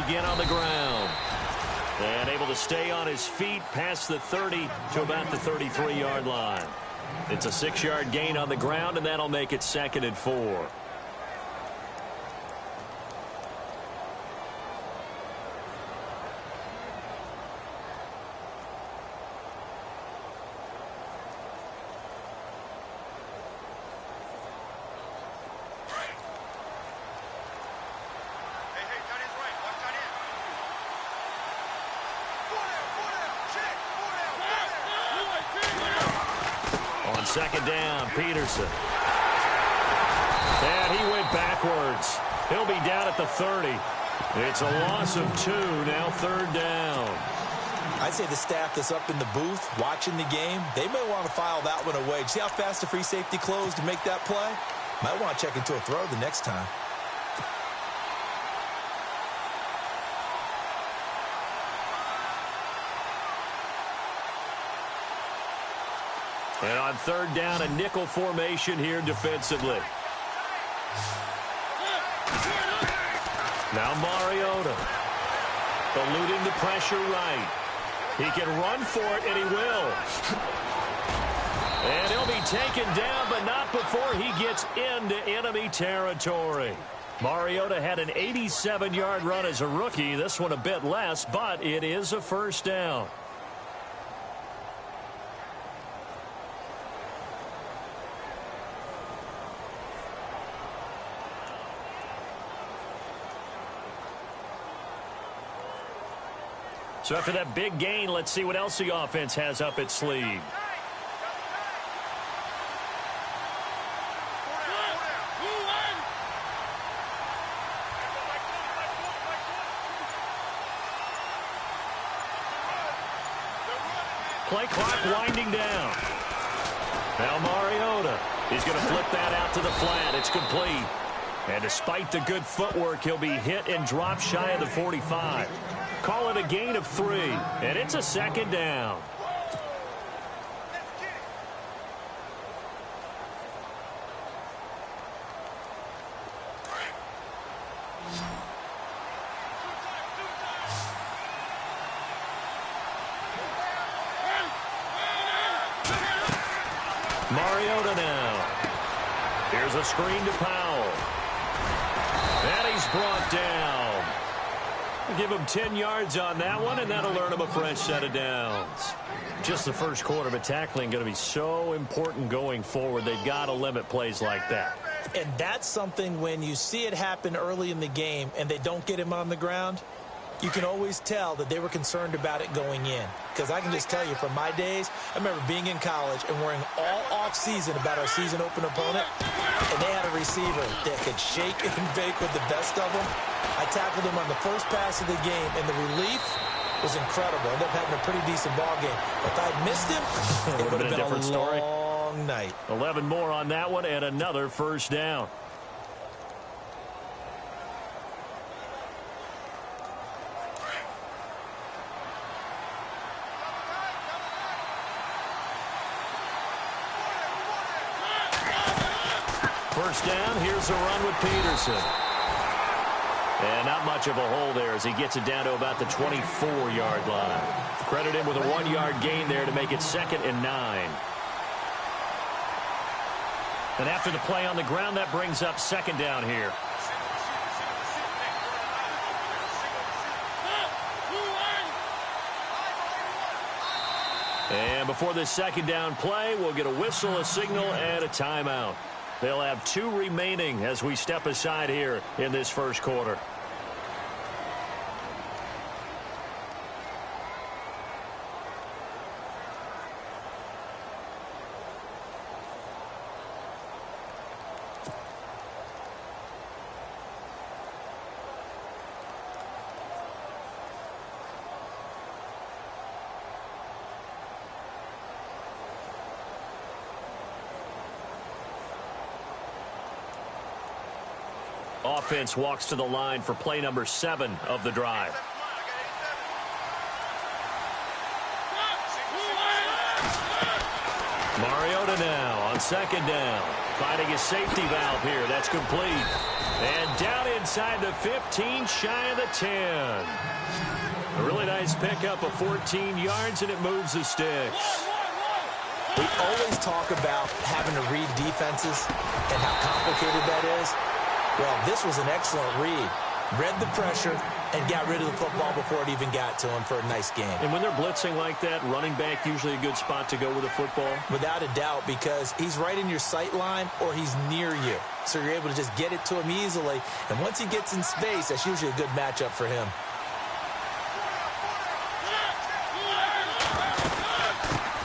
again on the ground. And able to stay on his feet past the 30 to about the 33-yard line. It's a 6-yard gain on the ground, and that'll make it 2nd and 4. Second down, Peterson. And he went backwards. He'll be down at the 30. It's a loss of 2, now 3rd down. I'd say the staff that's up in the booth watching the game, they may want to file that one away. See how fast the free safety closed to make that play? Might want to check into a throw the next time. And on 3rd down, a nickel formation here defensively. Now Mariota. Eluding the pressure right. He can run for it, and he will. And he'll be taken down, but not before he gets into enemy territory. Mariota had an 87-yard run as a rookie. This one a bit less, but it is a 1st down. So after that big gain, let's see what else the offense has up its sleeve. Play clock winding down. Now Mariota. He's going to flip that out to the flat. It's complete. And despite the good footwork, he'll be hit and drop shy of the 45. Call it a gain of 3, and it's a 2nd down. Mariota now. Here's a screen to Powell. And he's brought down. Give him 10 yards on that one, and that'll earn him a fresh set of downs. Just the first quarter, but tackling going to be so important going forward. They've got to limit plays like that. And that's something when you see it happen early in the game and they don't get him on the ground, you can always tell that they were concerned about it going in. Because I can just tell you from my days, I remember being in college and worrying all off-season about our season opener opponent, and they had a receiver that could shake and bake with the best of them. I tackled him on the first pass of the game, and the relief was incredible. Ended up having a pretty decent ball game. But if I had missed him, it would have been a different story. Long night. 11 more on that one, and another 1st down. First down, here's a run with Peterson. And not much of a hole there as he gets it down to about the 24-yard line. Credit him with a 1-yard gain there to make it 2nd and 9. And after the play on the ground, that brings up 2nd down here. And before this 2nd down play, we'll get a whistle, a signal, and a timeout. They'll have 2 remaining as we step aside here in this first quarter. Offense walks to the line for play number 7 of the drive. Mariota now on second down. Finding a safety valve here. That's complete. And down inside the 15, shy of the 10. A really nice pickup of 14 yards, and it moves the sticks. We always talk about having to read defenses and how complicated that is. Well, this was an excellent read. Read the pressure and got rid of the football before it even got to him for a nice game. And when they're blitzing like that, running back usually a good spot to go with the football? Without a doubt, because he's right in your sight line or he's near you. So you're able to just get it to him easily. And once he gets in space, that's usually a good matchup for him.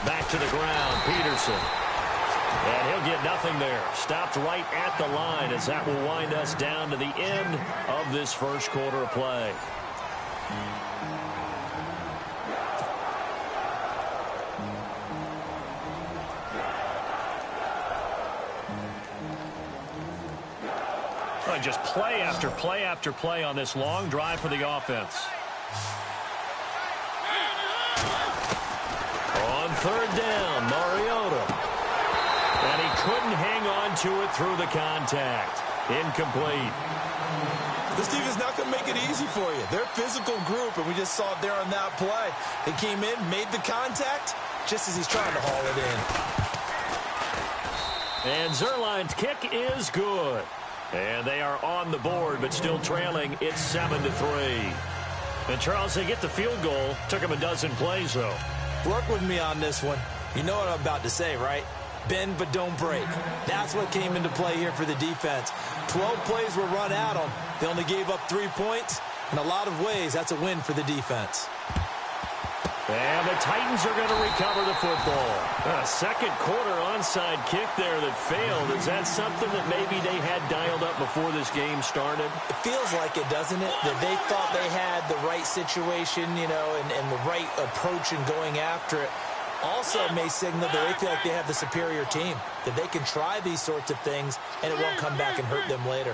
Back to the ground, Peterson. And he'll get nothing there. Stopped right at the line as that will wind us down to the end of this first quarter of play. Oh, just play after play after play on this long drive for the offense. On third down, Mariota. And he couldn't hang on to it through the contact. Incomplete. This team is not going to make it easy for you. They're a physical group, and we just saw it there on that play. They came in, made the contact, just as he's trying to haul it in. And Zerline's kick is good. And they are on the board, but still trailing. It's 7-3. And, Charles, they get the field goal. Took them a dozen plays, though. Work with me on this one. You know what I'm about to say, right? Bend but don't break. That's what came into play here for the defense. 12 plays were run at them. They only gave up 3 points. In a lot of ways, that's a win for the defense. And the Titans are going to recover the football. A second quarter onside kick there that failed. Is that something that maybe they had dialed up before this game started? It feels like it, doesn't it? That they thought they had the right situation, you know, and the right approach in going after it. Also may signal that they feel like they have the superior team, that they can try these sorts of things and it won't come back and hurt them later.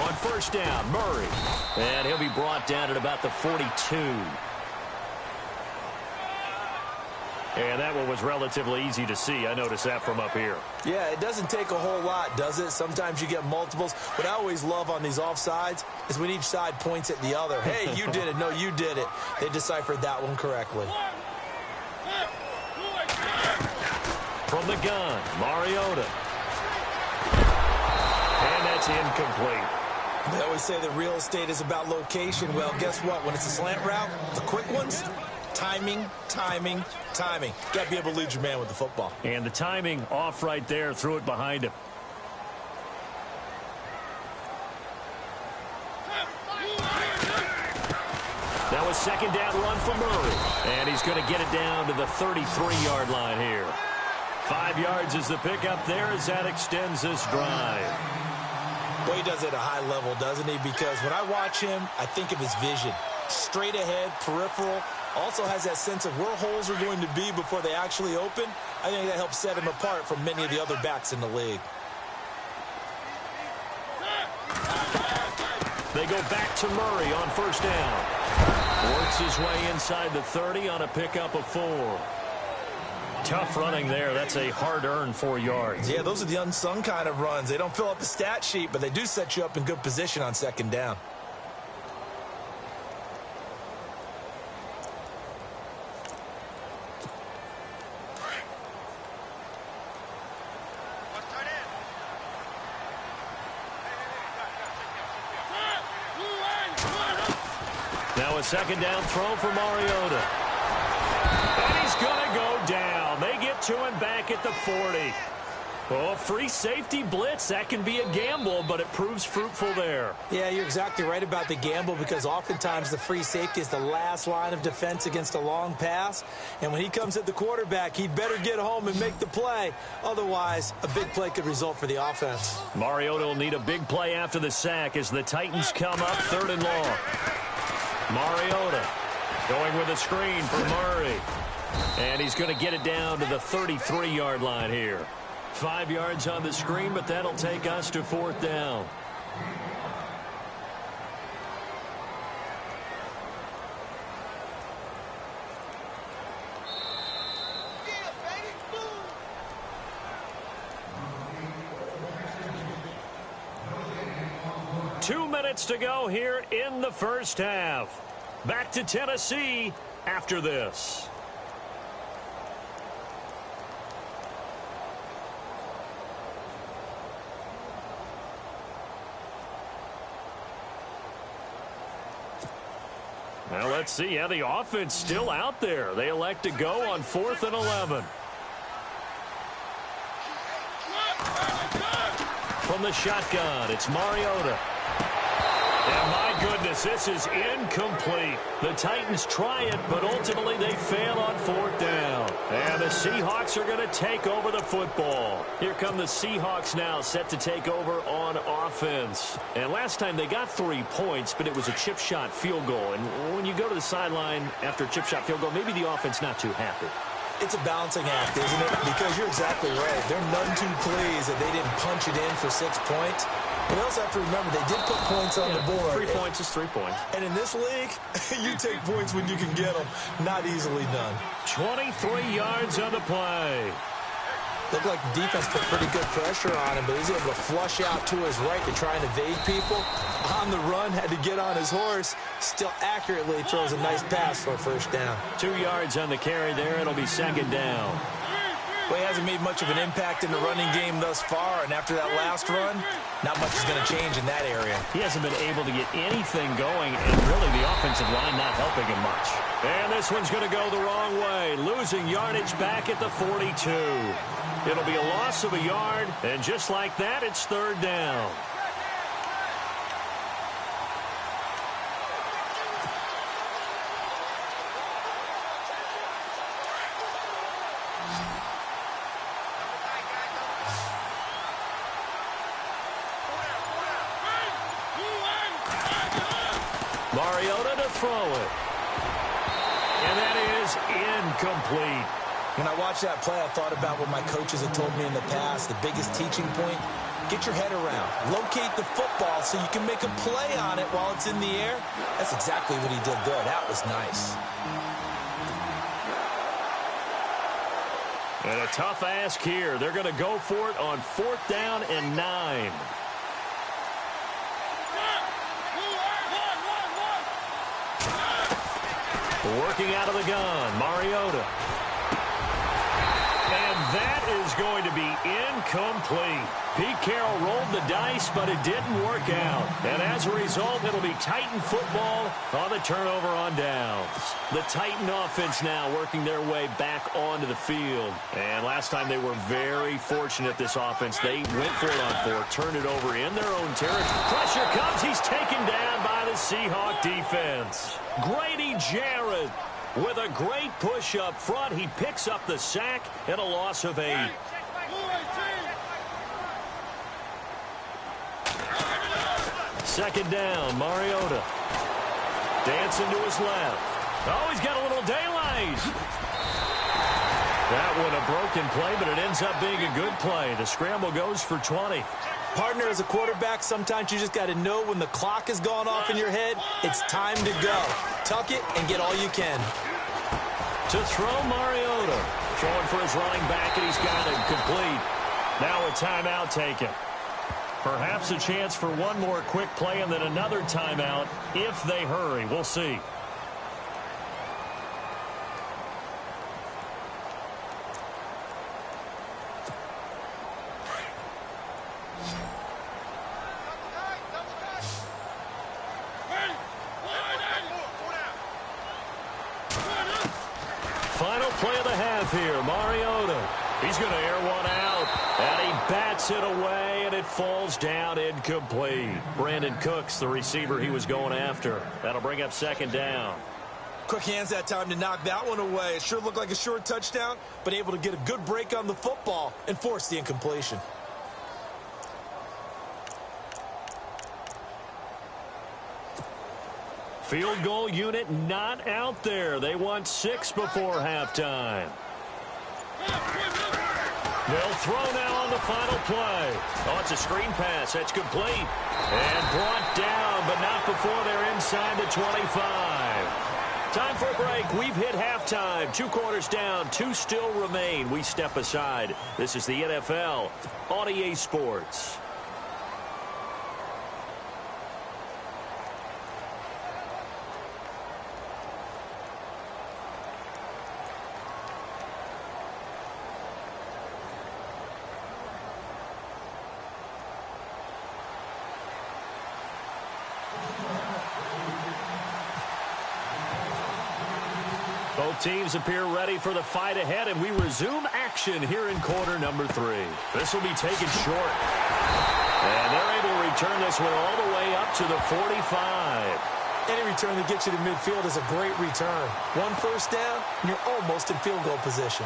On first down, Murray. And he'll be brought down at about the 42. And that one was relatively easy to see. I noticed that from up here. Yeah, it doesn't take a whole lot, does it? Sometimes you get multiples. What I always love on these offsides is when each side points at the other. Hey, you did it. No, you did it. They deciphered that one correctly. From the gun, Mariota. And that's incomplete. They always say that real estate is about location. Well, guess what? When it's a slant route, the quick ones, timing, timing, timing. Got to be able to lead your man with the football. And the timing off right there. Threw it behind him. That was second down run for Murray. And he's going to get it down to the 33-yard line here. 5 yards is the pickup there as that extends this drive. Boy, he does it at a high level, doesn't he? Because when I watch him, I think of his vision. Straight ahead, peripheral. Also has that sense of where holes are going to be before they actually open. I think that helps set him apart from many of the other backs in the league. They go back to Murray on first down. Works his way inside the 30 on a pickup of 4. Tough running there. That's a hard-earned 4 yards. Yeah, those are the unsung kind of runs. They don't fill up the stat sheet, but they do set you up in good position on second down. Now a second down throw for Mariota. And he's going to go down. They get to him back at the 40. Oh, free safety blitz. That can be a gamble, but it proves fruitful there. Yeah, you're exactly right about the gamble because oftentimes the free safety is the last line of defense against a long pass. And when he comes at the quarterback, he'd better get home and make the play. Otherwise, a big play could result for the offense. Mariota will need a big play after the sack as the Titans come up 3rd and long. Mariota going with a screen for Murray. And he's going to get it down to the 33-yard line here. 5 yards on the screen, but that'll take us to 4th down. 2 minutes to go here in the first half. Back to Tennessee after this. Now let's see. Yeah, the offense still out there. They elect to go on 4th and 11. From the shotgun, it's Mariota. And my goodness, this is incomplete. The Titans try it, but ultimately they fail on 4th down. And the Seahawks are going to take over the football. Here come the Seahawks now, set to take over on offense. And last time they got 3 points, but it was a chip shot field goal. And when you go to the sideline after a chip shot field goal, maybe the offense not too happy. It's a balancing act, isn't it? Because you're exactly right. They're none too pleased that they didn't punch it in for 6 points. But you also have to remember, they did put points on the board. 3 points is 3 points. And in this league, you take points when you can get them. Not easily done. 23 yards on the play. Looked like the defense put pretty good pressure on him, but he's able to flush out to his right to try and evade people. On the run, had to get on his horse. Still accurately throws a nice pass for a first down. 2 yards on the carry there. It'll be 2nd down. Well, he hasn't made much of an impact in the running game thus far, and after that last run, not much is going to change in that area. He hasn't been able to get anything going, and really the offensive line not helping him much. And this one's going to go the wrong way, losing yardage back at the 42. It'll be a loss of a yard, and just like that, it's 3rd down. Mariota to throw it. And that is incomplete. When I watched that play, I thought about what my coaches had told me in the past. The biggest teaching point, get your head around. Locate the football so you can make a play on it while it's in the air. That's exactly what he did there. That was nice. And a tough ask here. They're going to go for it on 4th down and 9. Working out of the gun, Mariota. And that is going to be incomplete. Pete Carroll rolled the dice, but it didn't work out. And as a result, it'll be Titan football on the turnover on downs. The Titan offense now working their way back onto the field. And last time they were very fortunate, this offense. They went for it on 4, turned it over in their own territory. Pressure comes. He's taken down by the Seahawk defense. Grady Jarrett with a great push up front. He picks up the sack and a loss of 8. Second down, Mariota. Dancing to his left. Oh, he's got a little daylight. That one a broken play, but it ends up being a good play. The scramble goes for 20. Partner, as a quarterback, sometimes you just got to know when the clock has gone off in your head, it's time to go. Tuck it and get all you can. To throw, Mariota. Throwing for his running back, and he's got it complete. Now a timeout taken. Perhaps a chance for one more quick play and then another timeout if they hurry. We'll see. Final play of the half here. Mariota. He's going to air one out. And he bats it away, and it falls down incomplete. Brandon Cooks, the receiver he was going after. That'll bring up 2nd down. Quick hands that time to knock that one away. It sure looked like a short touchdown, but able to get a good break on the football and force the incompletion. Field goal unit not out there. They want 6 before halftime. They'll throw now on the final play. Oh, it's a screen pass. That's complete. And brought down, but not before they're inside the 25. Time for a break. We've hit halftime. 2 quarters down. 2 still remain. We step aside. This is the NFL on EA Sports. Both teams appear ready for the fight ahead, and we resume action here in quarter number 3. This will be taken short. And they're able to return this one all the way up to the 45. Any return that gets you to midfield is a great return. One first down, and you're almost in field goal position.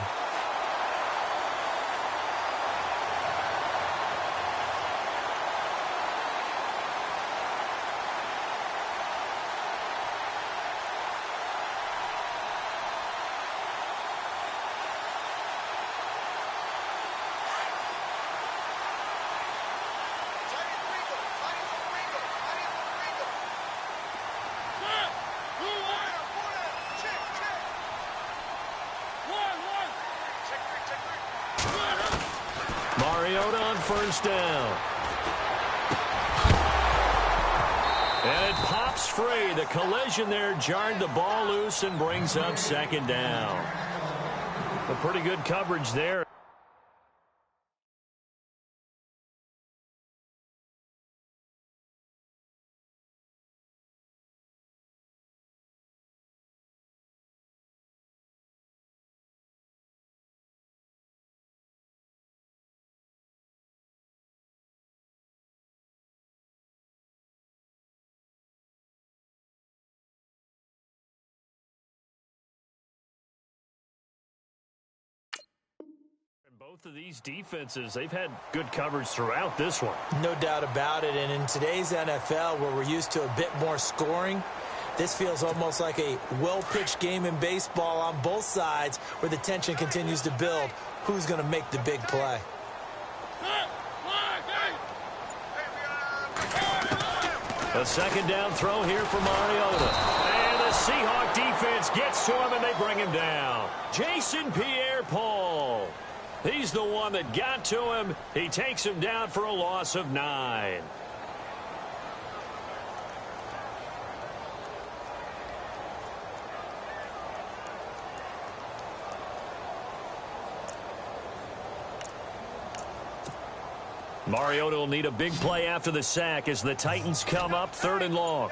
Mariota on first down. And it pops free. The collision there jarred the ball loose and brings up second down. A pretty good coverage there. Both of these defenses, they've had good coverage throughout this one. No doubt about it. And in today's NFL, where we're used to a bit more scoring, this feels almost like a well-pitched game in baseball on both sides where the tension continues to build. Who's going to make the big play? A second down throw here for Mariota. And the Seahawk defense gets to him, and they bring him down. Jason Pierre-Paul. He's the one that got to him. He takes him down for a loss of 9. Mariota will need a big play after the sack as the Titans come up 3rd and long.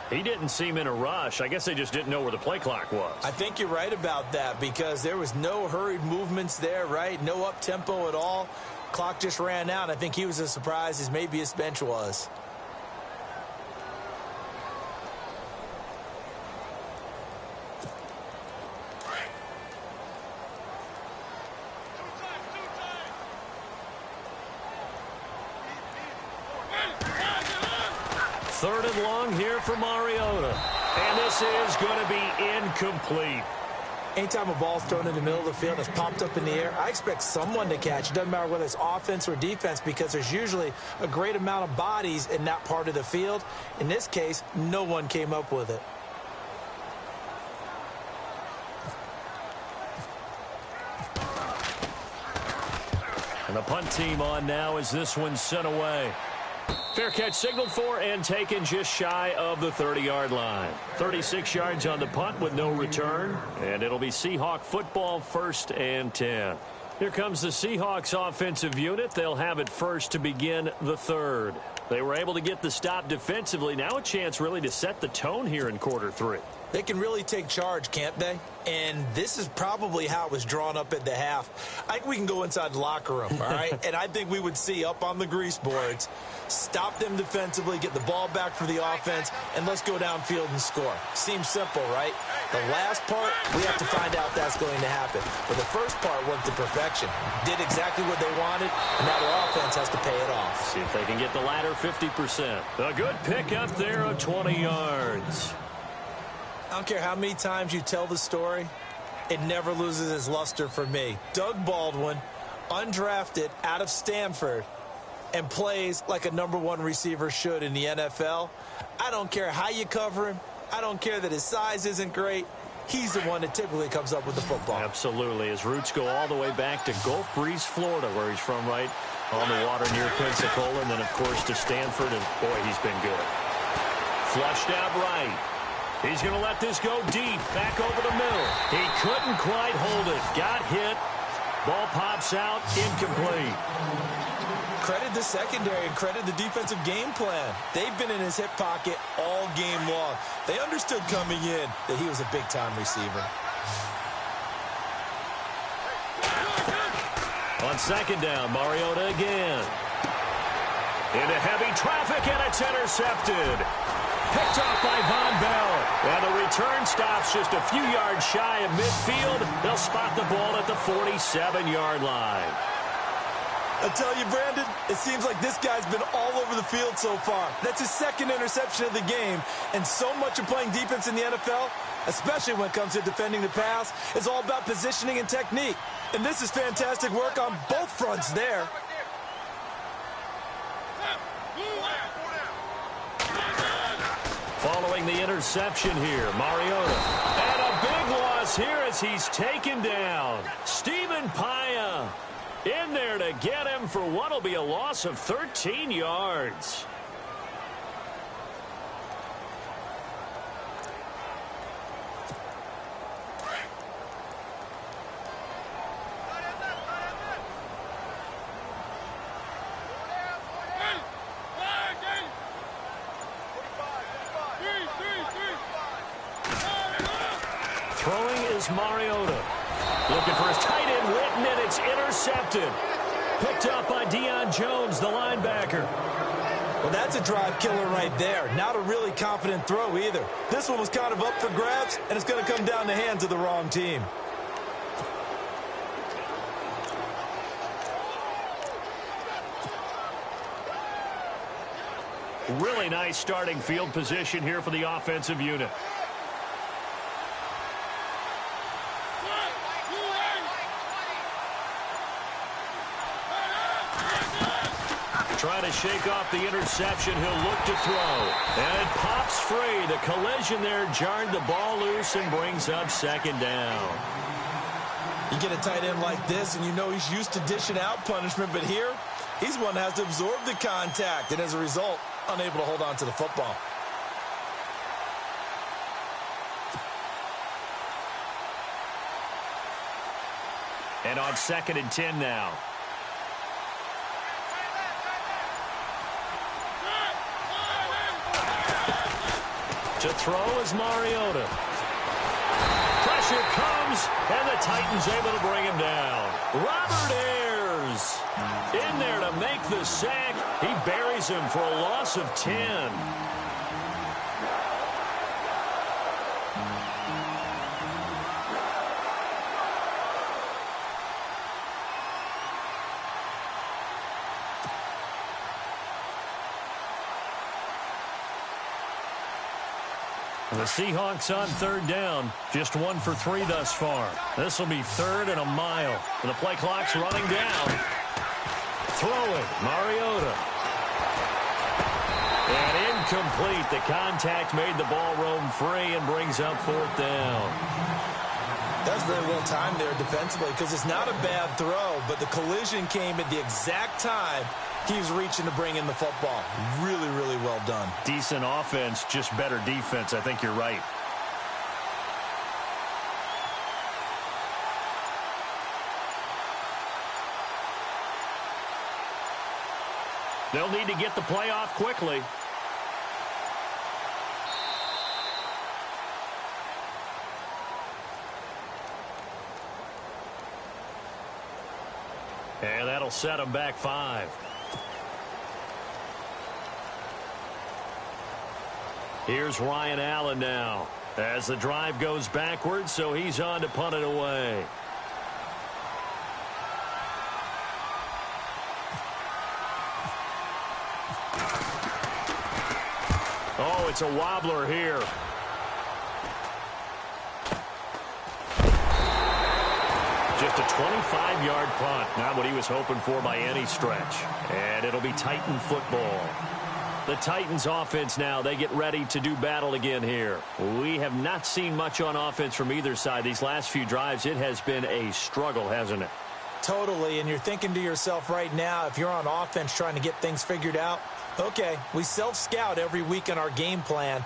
He didn't seem in a rush. I guess they just didn't know where the play clock was. I think you're right about that because there was no hurried movements there, right? No up-tempo at all. Clock just ran out. I think he was as surprised as maybe his bench was. Third and long here for Mariota. And this is going to be incomplete. Anytime a ball's thrown in the middle of the field and it's popped up in the air, I expect someone to catch. It doesn't matter whether it's offense or defense because there's usually a great amount of bodies in that part of the field. In this case, no one came up with it. And the punt team on now as this one's sent away. Fair catch signaled for and taken just shy of the 30-yard line. 36 yards on the punt with no return. And it'll be Seahawk football 1st and 10. Here comes the Seahawks offensive unit. They'll have it first to begin the 3rd. They were able to get the stop defensively. Now a chance really to set the tone here in quarter 3. They can really take charge, can't they? And this is probably how it was drawn up at the half. I think we can go inside the locker room, all right? And I think we would see up on the grease boards, stop them defensively, get the ball back for the offense, and let's go downfield and score. Seems simple, right? The last part, we have to find out if that's going to happen. But the first part worked to perfection. Did exactly what they wanted, and now their offense has to pay it off. See if they can get the latter 50%. A good pickup there of 20 yards. I don't care how many times you tell the story, it never loses its luster for me. Doug Baldwin, undrafted out of Stanford, and plays like a #1 receiver should in the NFL. I don't care how you cover him. I don't care that his size isn't great. He's the one that typically comes up with the football. Absolutely. His roots go all the way back to Gulf Breeze, Florida, where he's from, right on the water near Pensacola, and then, of course, to Stanford, and, boy, he's been good. Flushed out right. He's going to let this go deep, back over the middle. He couldn't quite hold it. Got hit. Ball pops out, incomplete. Credit the secondary and credit the defensive game plan. They've been in his hip pocket all game long. They understood coming in that he was a big-time receiver. On second down, Mariota again. Into heavy traffic, and it's intercepted. Picked off by Von Bell. And the return stops just a few yards shy of midfield. They'll spot the ball at the 47-yard line. I tell you, Brandon, it seems like this guy's been all over the field so far. That's his second interception of the game. And so much of playing defense in the NFL, especially when it comes to defending the pass, is all about positioning and technique. And this is fantastic work on both fronts there. Following the interception here, Mariota. And a big loss here as he's taken down. Stephen Paya in there to get him for what will be a loss of 13 yards. Throwing is Mariota. Looking for his tight end, Witten, and it's intercepted. Picked up by Deion Jones, the linebacker. Well, that's a drive killer right there. Not a really confident throw either. This one was kind of up for grabs, and it's going to come down the hands of the wrong team. Really nice starting field position here for the offensive unit. Trying to shake off the interception. He'll look to throw. And it pops free. The collision there jarred the ball loose and brings up second down. You get a tight end like this, and you know he's used to dishing out punishment, but here, he's one that has to absorb the contact, and as a result, unable to hold on to the football. And on 2nd and 10 now. To throw is Mariota. Pressure comes, and the Titans able to bring him down. Robert Ayers in there to make the sack. He buries him for a loss of 10. The Seahawks on 3rd down. Just 1 for 3 thus far. This will be 3rd and a mile. And the play clock's running down. Throwing, Mariota. And incomplete. The contact made the ball roam free and brings up 4th down. That's very well timed there defensively because it's not a bad throw, but the collision came at the exact time he was reaching to bring in the football. Really, really well done. Decent offense, just better defense. I think you're right. They'll need to get the play off quickly. And that'll set them back 5. Here's Ryan Allen now as the drive goes backwards, so he's on to punt it away. Oh, it's a wobbler here. Just a 25-yard punt. Not what he was hoping for by any stretch. And it'll be Titan football. The Titans offense now, they get ready to do battle again here. We have not seen much on offense from either side. These last few drives, it has been a struggle, hasn't it? Totally, and you're thinking to yourself right now, if you're on offense trying to get things figured out, okay, we self-scout every week in our game plan.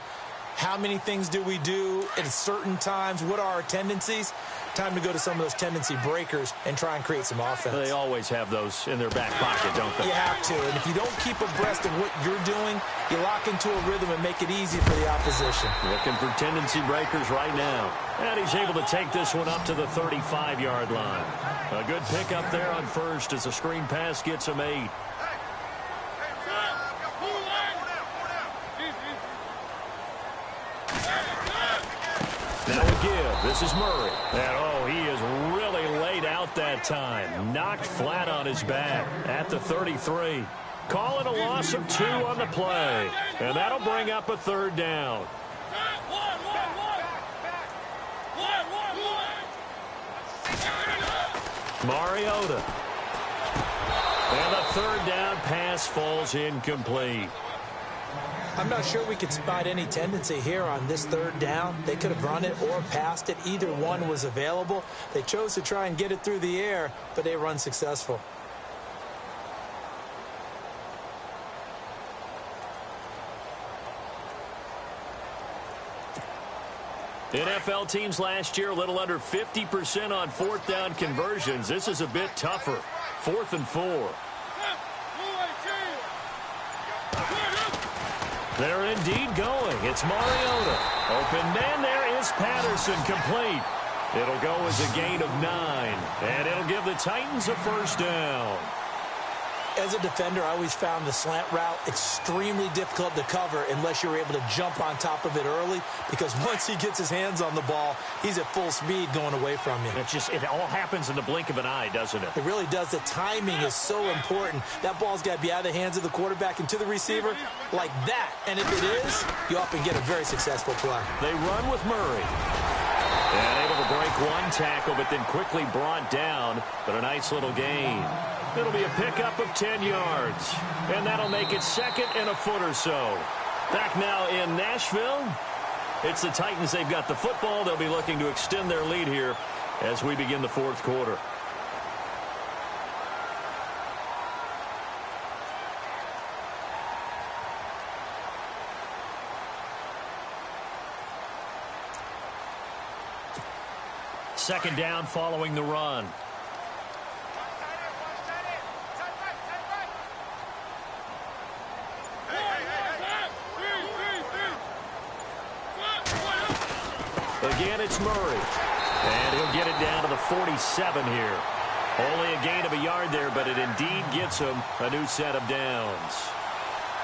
How many things do we do at certain times? What are our tendencies? Time to go to some of those tendency breakers and try and create some offense. They always have those in their back pocket, don't they? You have to. And if you don't keep abreast of what you're doing, you lock into a rhythm and make it easy for the opposition. Looking for tendency breakers right now. And he's able to take this one up to the 35-yard line. A good pickup there on first as the screen pass gets him 8. Now we give. This is Murray. And, oh, he is really laid out that time. Knocked flat on his back at the 33. Call it a loss of 2 on the play. And that'll bring up a 3rd down. Mariota. And the 3rd down pass falls incomplete. I'm not sure we could spot any tendency here on this 3rd down. They could have run it or passed it. Either one was available. They chose to try and get it through the air, but they were unsuccessful. NFL teams last year a little under 50% on 4th down conversions. This is a bit tougher. 4th and 4. They're indeed going. It's Mariota. Open man there is Patterson, complete. It'll go as a gain of 9. And it'll give the Titans a 1st down. As a defender, I always found the slant route extremely difficult to cover unless you're able to jump on top of it early, because once he gets his hands on the ball, he's at full speed going away from you. It all happens in the blink of an eye, doesn't it? It really does. The timing is so important. That ball's got to be out of the hands of the quarterback and to the receiver like that. And if it is, you often get a very successful play. They run with Murray. And able to break one tackle, but then quickly brought down. But a nice little gain. It'll be a pickup of 10 yards. And that'll make it 2nd and a foot or so. Back now in Nashville. It's the Titans. They've got the football. They'll be looking to extend their lead here as we begin the 4th quarter. Second down following the run. Again, it's Murray. And he'll get it down to the 47 here. Only a gain of a yard there, but it indeed gets him a new set of downs.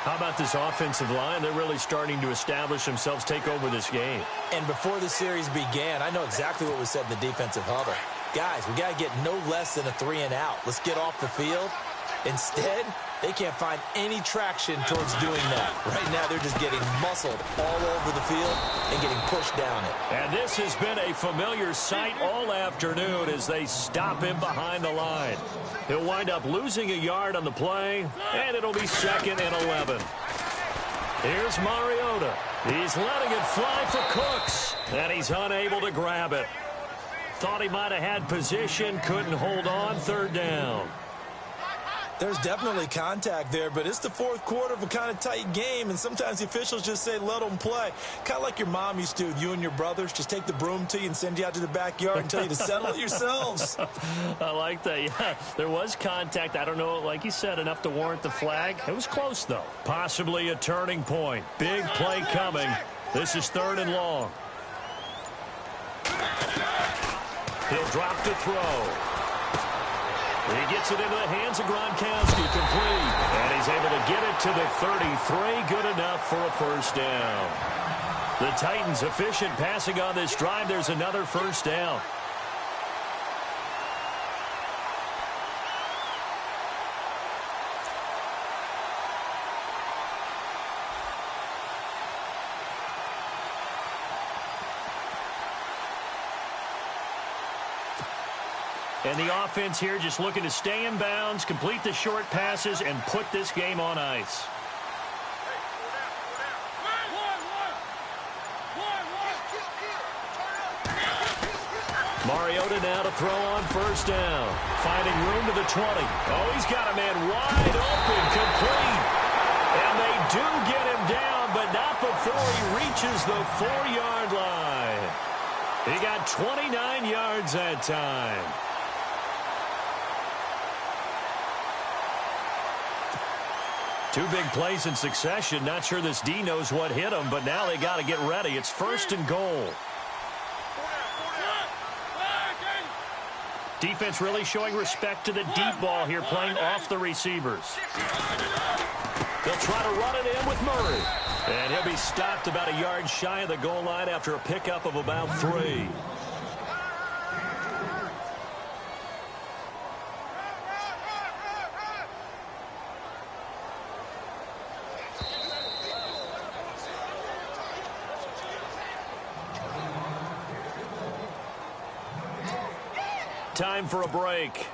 How about this offensive line? They're really starting to establish themselves, take over this game. And before the series began, I know exactly what was said in the defensive huddle. Guys, we got to get no less than a 3 and out. Let's get off the field. Instead, they can't find any traction towards doing that. Right now, they're just getting muscled all over the field and getting pushed down it. And this has been a familiar sight all afternoon as they stop him behind the line. He'll wind up losing a yard on the play, and it'll be 2nd and 11. Here's Mariota. He's letting it fly for Cooks, and he's unable to grab it. Thought he might have had position, couldn't hold on, 3rd down. There's definitely contact there, but it's the 4th quarter of a kind of tight game, and sometimes the officials just say, let them play. Kind of like your mom used to with you and your brothers. Just take the broom to you and send you out to the backyard and tell you to settle it yourselves. I like that. Yeah, there was contact. I don't know, like you said, enough to warrant the flag. It was close, though. Possibly a turning point. Big play coming. This is 3rd and long. He'll drop to throw. He gets it into the hands of Gronkowski, complete. And he's able to get it to the 33, good enough for a 1st down. The Titans efficient passing on this drive. There's another 1st down. And the offense here just looking to stay in bounds, complete the short passes, and put this game on ice. Mariota now to throw on 1st down. Finding room to the 20. Oh, he's got a man wide open, complete. And they do get him down, but not before he reaches the 4-yard line. He got 29 yards that time. Two big plays in succession. Not sure this D knows what hit him, but now they got to get ready. It's 1st and goal. Defense really showing respect to the deep ball here, playing off the receivers. They'll try to run it in with Murray. And he'll be stopped about a yard shy of the goal line after a pickup of about 3. Time for a break.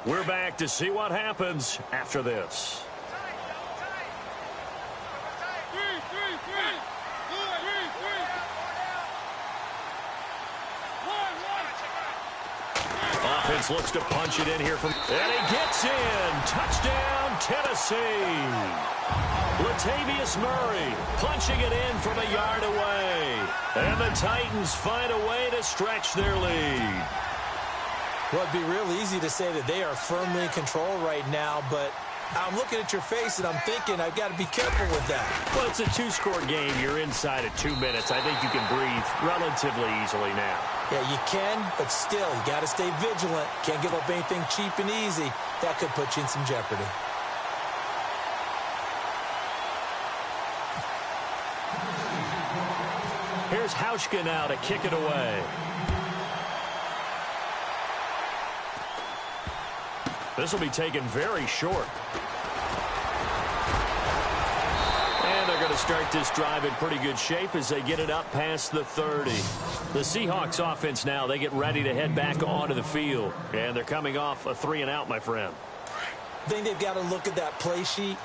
We're back to see what happens after this. Offense looks to punch it in here from, and he gets in. Touchdown, Tennessee. Latavius Murray punching it in from a yard away. And the Titans find a way to stretch their lead. Well, it'd be real easy to say that they are firmly in control right now, but I'm looking at your face and I'm thinking I've got to be careful with that. Well, it's a 2-score game. You're inside of 2 minutes. I think you can breathe relatively easily now. Yeah, you can, but still, you got to stay vigilant. Can't give up anything cheap and easy. That could put you in some jeopardy. Here's Hauschka now to kick it away. This will be taken very short. And they're going to start this drive in pretty good shape as they get it up past the 30. The Seahawks offense now, they get ready to head back onto the field. And they're coming off a 3-and-out, my friend. I think they've got to look at that play sheet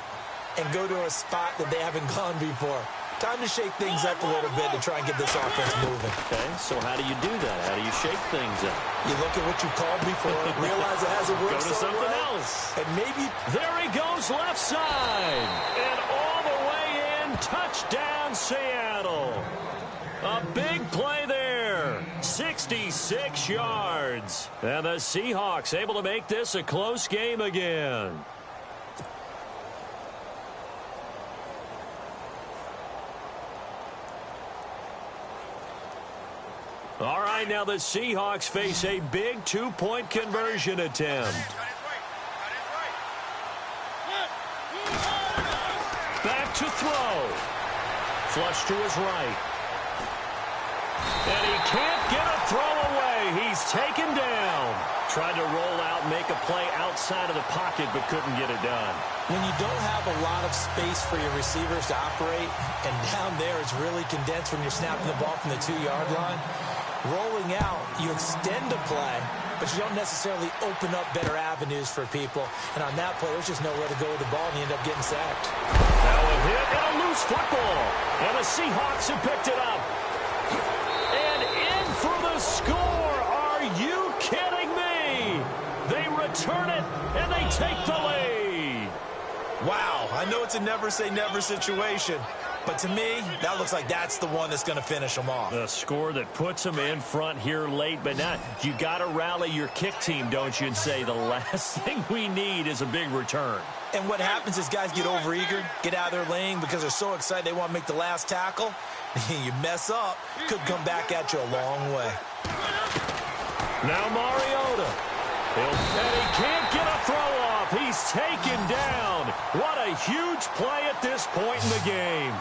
and go to a spot that they haven't gone before. Time to shake things up a little bit to try and get this offense moving. Okay, so how do you do that? How do you shake things up? You look at what you called before, realize it hasn't worked so so something well, else. and maybe... There he goes left side. And all the way in, touchdown Seattle. A big play there. 66 yards. And the Seahawks able to make this a close game again. All right, now the Seahawks face a big 2-point conversion attempt. Back to throw. Flush to his right. And he can't get a throw away. He's taken down. Tried to roll out, make a play outside of the pocket, but couldn't get it done. When you don't have a lot of space for your receivers to operate, and down there it's really condensed when you're snapping the ball from the 2-yard line, rolling out, you extend the play, but you don't necessarily open up better avenues for people. And on that play, there's just nowhere to go with the ball, and you end up getting sacked. Now a hit and a loose football. And the Seahawks have picked it up. And in for the score. Are you kidding me? They return it, and they take the lead. Wow, I know it's a never-say-never situation, but to me, that looks like that's the one that's going to finish them off. A score that puts them in front here late, but not. You got to rally your kick team, don't you, and say the last thing we need is a big return. And what happens is guys get overeager, get out of their lane because they're so excited they want to make the last tackle. You mess up, could come back at you a long way. Now Mariota. And he can't get a throw off. He's taken down. What a huge play at this point in the game.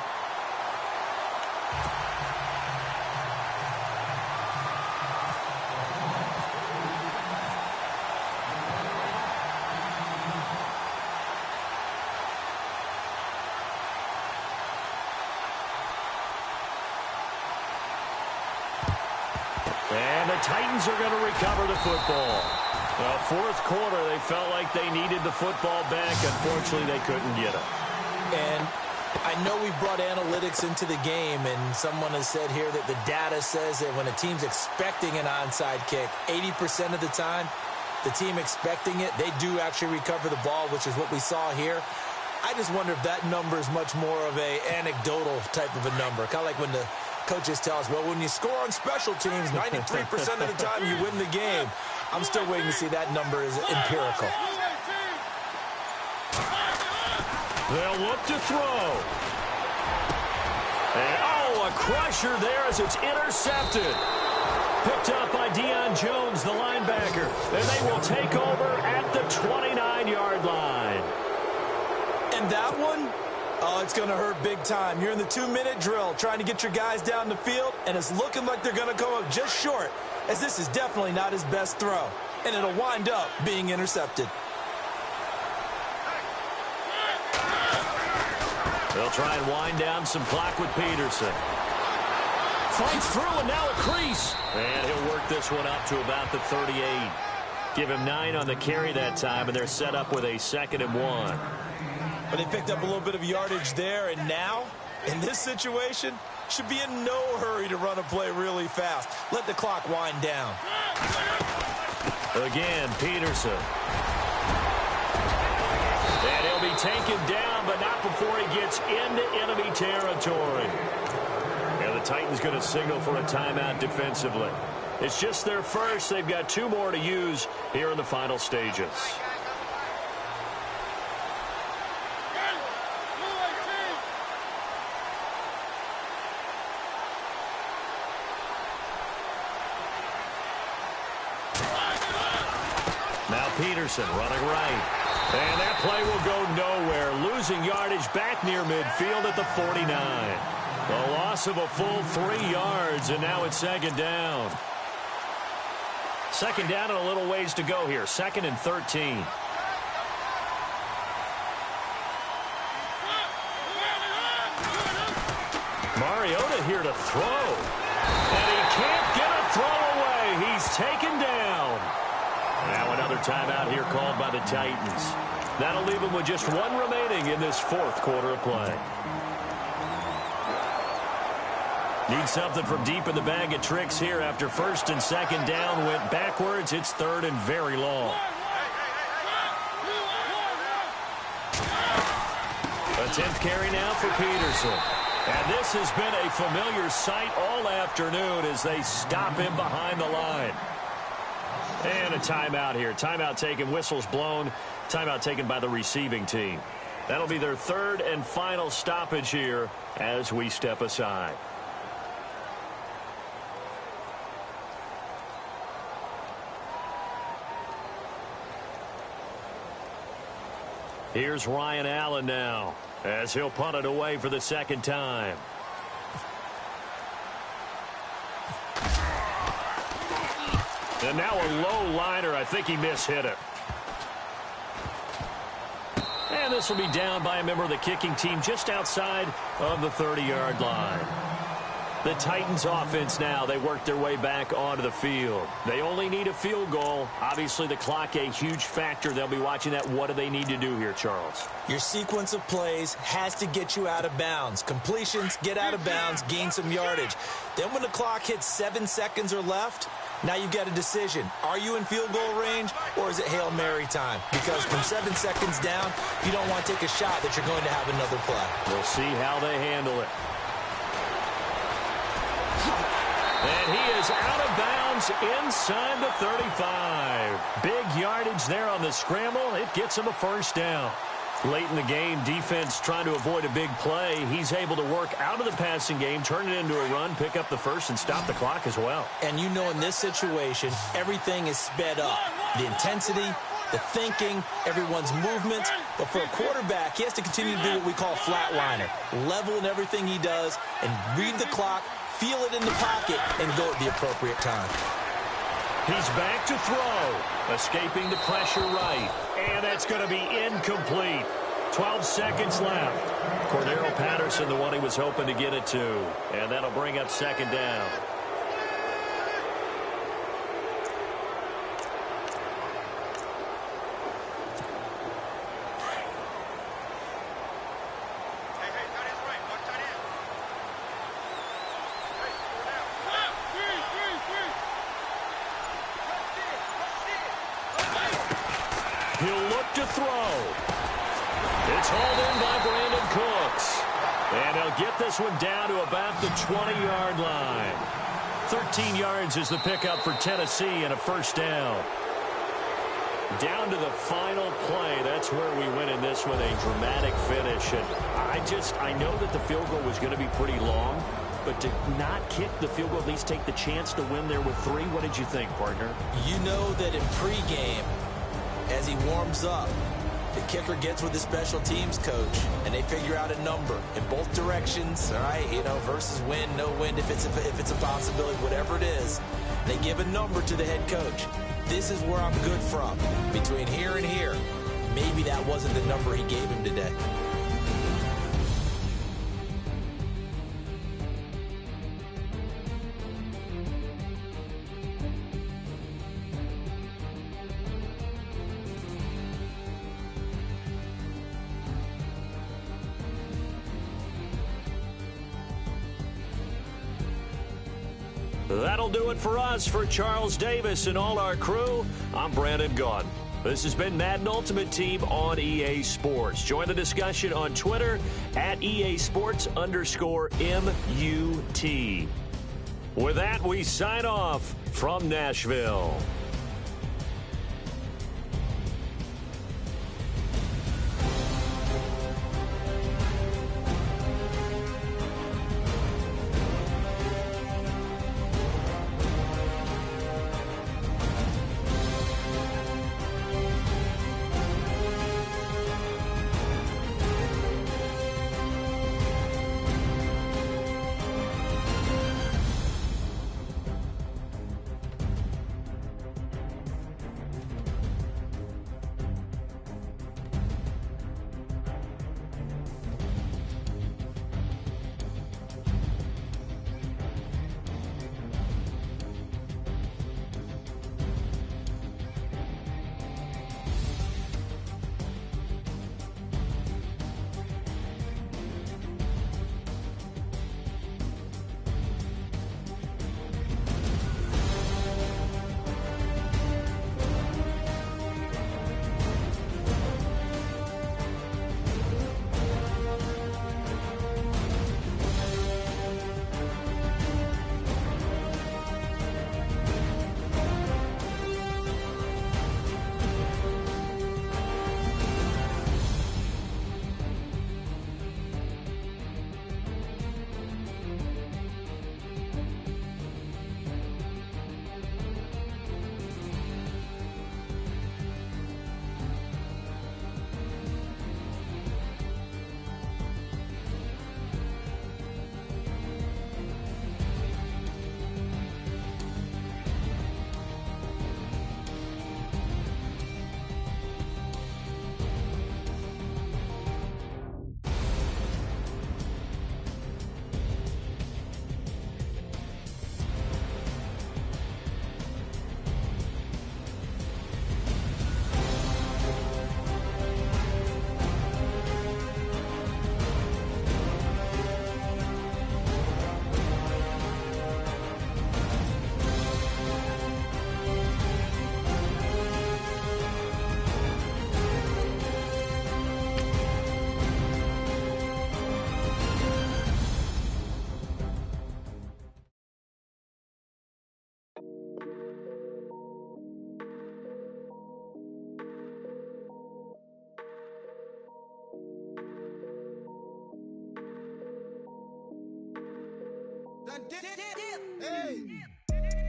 And the Titans are going to recover the football. Well, fourth quarter, they felt like they needed the football back. Unfortunately, they couldn't get it. And I know we brought analytics into the game, and someone has said here that the data says that when a team's expecting an onside kick, 80% of the time, the team expecting it, they do actually recover the ball, which is what we saw here. I just wonder if that number is much more of a anecdotal type of a number. Kind of like when the coaches tell us, well, when you score on special teams, 93% of the time you win the game. I'm still waiting to see that number is empirical. They'll look to throw. And, a crusher there as it's intercepted. Picked up by Deion Jones, the linebacker. And they will take over at the 29-yard line. And that one, it's going to hurt big time. You're in the 2-minute drill trying to get your guys down the field, and it's looking like they're going to come up just short, as this is definitely not his best throw. And it'll wind up being intercepted. They'll try and wind down some clock with Peterson. Fights through, and now a crease. And he'll work this one up to about the 38. Give him 9 on the carry that time, and they're set up with a 2nd and 1. But they picked up a little bit of yardage there, and now, in this situation, should be in no hurry to run a play really fast. Let the clock wind down. Again, Peterson. And he'll be taken down, but not before he gets into enemy territory. And the Titans going to signal for a timeout defensively. It's just their first. They've got 2 more to use here in the final stages. Now Peterson running right. And that play will go nowhere. Losing yardage back near midfield at the 49. A loss of a full 3 yards, and now it's 2nd down. 2nd down and a little ways to go here. 2nd and 13. Mariota here to throw. And he can't get a throw away. He's taken down. Now another timeout here called by the Titans. That'll leave them with just 1 remaining in this 4th quarter of play. Need something from deep in the bag of tricks here after 1st and 2nd down went backwards. It's 3rd and very long. A 10th carry now for Peterson. And this has been a familiar sight all afternoon as they stop him behind the line. And a timeout here. Timeout taken, whistles blown. Timeout taken by the receiving team. That'll be their 3rd and final stoppage here as we step aside. Here's Ryan Allen now as he'll punt it away for the 2nd time. And now a low liner. I think he mishit it. And this will be down by a member of the kicking team just outside of the 30-yard line. The Titans offense now, they work their way back onto the field. They only need a field goal. Obviously, the clock a huge factor. They'll be watching that. What do they need to do here, Charles? Your sequence of plays has to get you out of bounds. Completions, get out of bounds, gain some yardage. Then when the clock hits 7 seconds or left, now you've got a decision. Are you in field goal range, or is it Hail Mary time? Because from 7 seconds down, you don't want to take a shot that you're going to have another play. We'll see how they handle it. And he is out of bounds inside the 35. Big yardage there on the scramble. It gets him a 1st down. Late in the game, defense trying to avoid a big play. He's able to work out of the passing game, turn it into a run, pick up the 1st, and stop the clock as well. And you know in this situation, everything is sped up. The intensity, the thinking, everyone's movement. But for a quarterback, he has to continue to do what we call flatliner. Level in everything he does and read the clock, feel it in the pocket, and go at the appropriate time. He's back to throw. Escaping the pressure right. And that's going to be incomplete. 12 seconds left. Cordero Patterson, the one he was hoping to get it to. And that'll bring up 2nd down. He'll look to throw. It's hauled in by Brandon Cooks. And they'll get this one down to about the 20-yard line. 13 yards is the pickup for Tennessee and a first down. Down to the final play. That's where we win in this with a dramatic finish. And I know that the field goal was going to be pretty long, but to not kick the field goal, at least take the chance to win there with 3, what did you think, partner? You know that in pregame, as he warms up, the kicker gets with the special teams coach, and they figure out a number in both directions, all right, versus win, no win, if it's a possibility, whatever it is. They give a number to the head coach. This is where I'm good from. Between here and here, maybe that wasn't the number he gave him today. That'll do it for us. For Charles Davis and all our crew, I'm Brandon Gaudin. This has been Madden Ultimate Team on EA Sports. Join the discussion on Twitter at EA Sports_MUT. With that, we sign off from Nashville.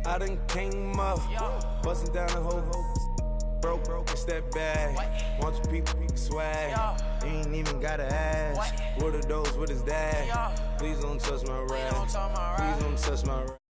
I done came up, busting down the whole broke, it's that bad. Want your people, swag. You ain't even gotta ask. What are those, what is that? Please don't touch my rag. Please don't touch my rag.